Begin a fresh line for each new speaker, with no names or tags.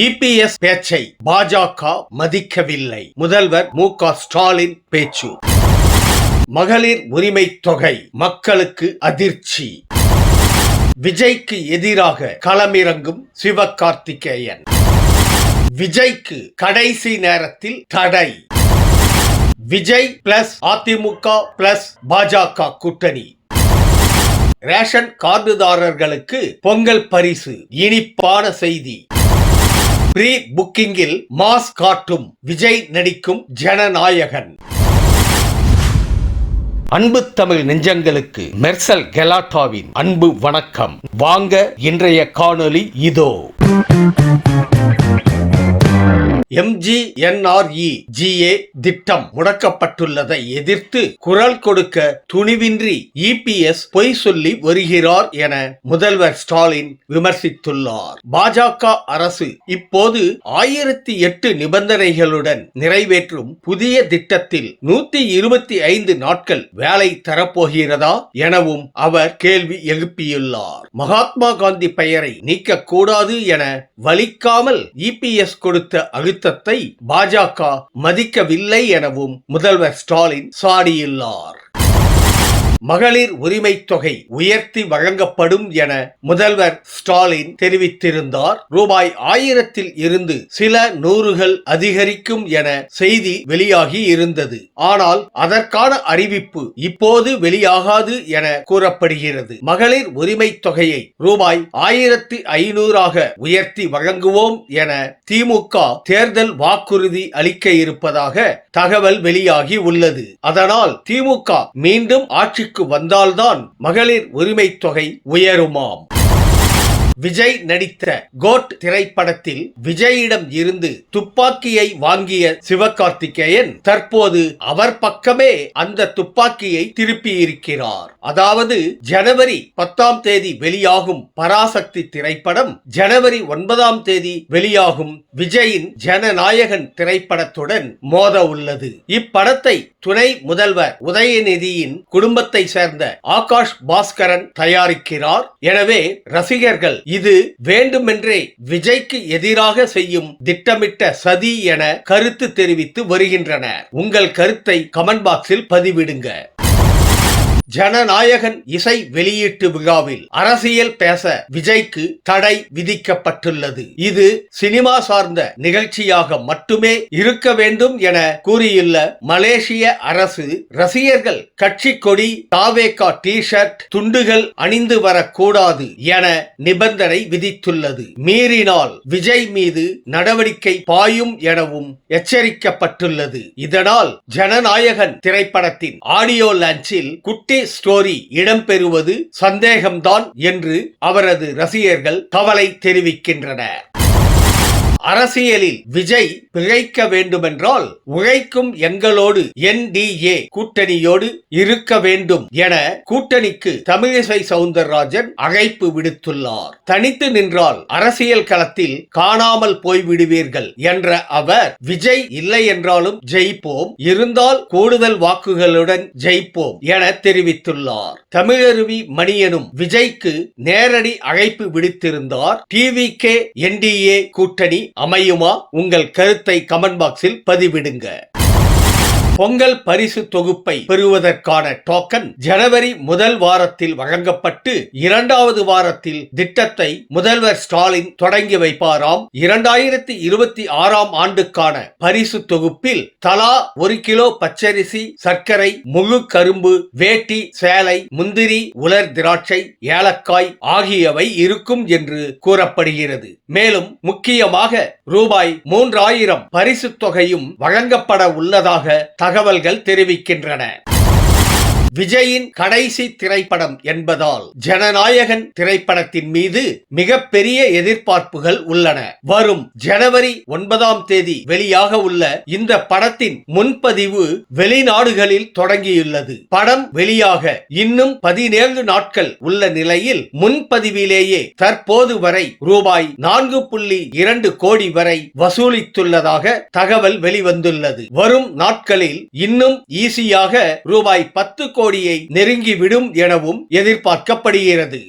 EPS பேச்சை பாஜக மதிக்கவில்லை. முதல்வர் மு.க. ஸ்டாலின் பேச்சு. மகளிர் உரிமை தொகை மக்களுக்கு அதிர்ச்சி. விஜய்க்கு எதிராக களமிறங்கும் சிவகார்த்திகேயன். விஜய்க்கு கடைசி நேரத்தில் தடை. விஜய் பிளஸ் அதிமுக பிளஸ் பாஜக கூட்டணி. ரேஷன் கார்டுதாரர்களுக்கு பொங்கல் பரிசு. இனிப்பான செய்தி. ப்ரீ புக்கிங்கில் மாஸ் காட்டும் விஜய் நடிக்கும் ஜனநாயகன். அன்பு தமிழ் நெஞ்சங்களுக்கு மெர்சல் கெலாட்டாவின் அன்பு வணக்கம். வாங்க இன்றைய காணொளி இதோ. MGNREGA திட்டம் முடக்கப்பட்டுள்ளதை எதிர்த்து குரல் கொடுக்க துணிவின்றி இபிஎஸ் பொய் சொல்லி வருகிறார் என முதல்வர் ஸ்டாலின் விமர்சித்துள்ளார். பாஜக அரசு இப்போது 1008 நிபந்தனைகளுடன் நிறைவேற்றும் புதிய திட்டத்தில் 125 நாட்கள் வேலை தரப்போகிறதா எனவும் அவர் கேள்வி எழுப்பியுள்ளார். மகாத்மா காந்தி பெயரை நீக்கக்கூடாது என வலிக்காமல் இபிஎஸ் கொடுத்த அழுத்தத்தை பாஜக மதிக்கவில்லை எனவும் முதல்வர் ஸ்டாலின் சாடியுள்ளார். மகளிர் உரிமை தொகை உயர்த்தி வழங்கப்படும் என முதல்வர் ஸ்டாலின் தெரிவித்திருந்தார். ரூபாய் 1000 இருந்து சில நூறுகள் அதிகரிக்கும் என செய்தி வெளியாகி இருந்தது. ஆனால் அதற்கான அறிவிப்பு இப்போது வெளியாகாது என கூறப்படுகிறது. மகளிர் உரிமை தொகையை ரூபாய் 1500 உயர்த்தி வழங்குவோம் என திமுக தேர்தல் வாக்குறுதி அளிக்க இருப்பதாக தகவல் வெளியாகி உள்ளது. அதனால் திமுக மீண்டும் ஆட்சி வந்தால்தான் மகளிர் உரிமை தொகை உயருமாம். விஜய் நடித்த கோட் திரைப்படத்தில் விஜயிடம் இருந்து துப்பாக்கியை வாங்கிய சிவகார்த்திகேயன் தற்போது அவர் பக்கமே அந்த துப்பாக்கியை திருப்பி இருக்கிறார். அதாவது ஜனவரி 10 வெளியாகும் பராசக்தி திரைப்படம் ஜனவரி 9 வெளியாகும் விஜயின் ஜனநாயகன் திரைப்படத்துடன் மோத உள்ளது. இப்படத்தை துணை முதல்வர் உதயநிதியின் குடும்பத்தை சேர்ந்த ஆகாஷ் பாஸ்கரன் தயாரிக்கிறார். எனவே ரசிகர்கள் இது வேண்டுமென்றே விஜய்க்கு எதிராக செய்யும் திட்டமிட்ட சதி என கருத்து தெரிவித்து வருகின்றனர். உங்கள் கருத்தை கமெண்ட் பாக்ஸில் பதிவிடுங்க. ஜனநாயகன் இசை வெளியீட்டு விழாவில் அரசியல் பேச விஜய்க்கு தடை விதிக்கப்பட்டுள்ளது. இது சினிமா சார்ந்த நிகழ்ச்சியாக மட்டுமே இருக்க வேண்டும் என கூறியுள்ள மலேசிய அரசு ரசிகர்கள் கட்சி கொடி, தாவேகா டி-ஷர்ட், துண்டுகள் அணிந்து வரக்கூடாது என நிபந்தனை விதித்துள்ளது. மீறினால் விஜய் மீது நடவடிக்கை பாயும் எனவும் எச்சரிக்கப்பட்டுள்ளது. இதனால் ஜனநாயகன் திரைப்படத்தின் ஆடியோ லான்ச்சில் குட்டி ஸ்டோரி இடம்பெறுவது சந்தேகம்தான் என்று அவரது ரசிகர்கள் கவலை தெரிவிக்கின்றனர். அரசியலில் விஜய் பிழைக்க வேண்டுமென்றால் உழைக்கும் எங்களோடு NDA கூட்டணியோடு இருக்க வேண்டும் என கூட்டணிக்கு தமிழிசை சவுந்தரராஜன் அழைப்பு விடுத்துள்ளார். தனித்து நின்றால் அரசியல் களத்தில் காணாமல் போய்விடுவீர்கள் என்ற அவர் விஜய் இல்லை என்றாலும் ஜெயிப்போம், இருந்தால் கூடுதல் வாக்குகளுடன் ஜெயிப்போம் என தெரிவித்துள்ளார். தமிழருவி மணியனும் விஜய்க்கு நேரடி அழைப்பு விடுத்திருந்தார். TVK NDA கூட்டணி அமையுமா? உங்கள் கருத்தை கமெண்ட் பாக்ஸில் பதிவிடுங்க. பொங்கல் பரிசு தொகுப்பை பெறுவதற்கான டோக்கன் ஜனவரி முதல் வாரத்தில் வழங்கப்பட்டு 2வது வாரத்தில் திட்டத்தை முதல்வர் ஸ்டாலின் தொடங்கி வைப்பாராம். 2026 ஆண்டுக்கான பரிசு தொகுப்பில் தலா 1 கிலோ பச்சரிசி, சர்க்கரை, முழு கரும்பு, வேட்டி, சேலை, முந்திரி, உலர் திராட்சை, ஏலக்காய் ஆகியவை இருக்கும் என்று கூறப்படுகிறது. மேலும் முக்கியமாக ரூபாய் 3000 பரிசு தொகையும் வழங்கப்பட உள்ளதாக தகவல்கள் தெரிவிக்கின்றன. விஜயின் கடைசி திரைப்படம் என்பதால் ஜனநாயகன் திரைப்படத்தின் மீது மிகப்பெரிய எதிர்பார்ப்புகள் உள்ளன. வரும் ஜனவரி 9 வெளியாக உள்ள இந்த படத்தின் முன்பதிவு வெளிநாடுகளில் தொடங்கியுள்ளது. படம் வெளியாக இன்னும் 17 நாட்கள் உள்ள நிலையில் முன்பதிவிலேயே தற்போது வரை ரூபாய் 4.2 கோடி வரை வசூலித்துள்ளதாக தகவல் வெளிவந்துள்ளது. வரும் நாட்களில் இன்னும் ஈஸியாக ரூபாய் 10 கோடியை நெருங்கிவிடும் எனவும் எதிர்பார்க்கப்படுகிறது.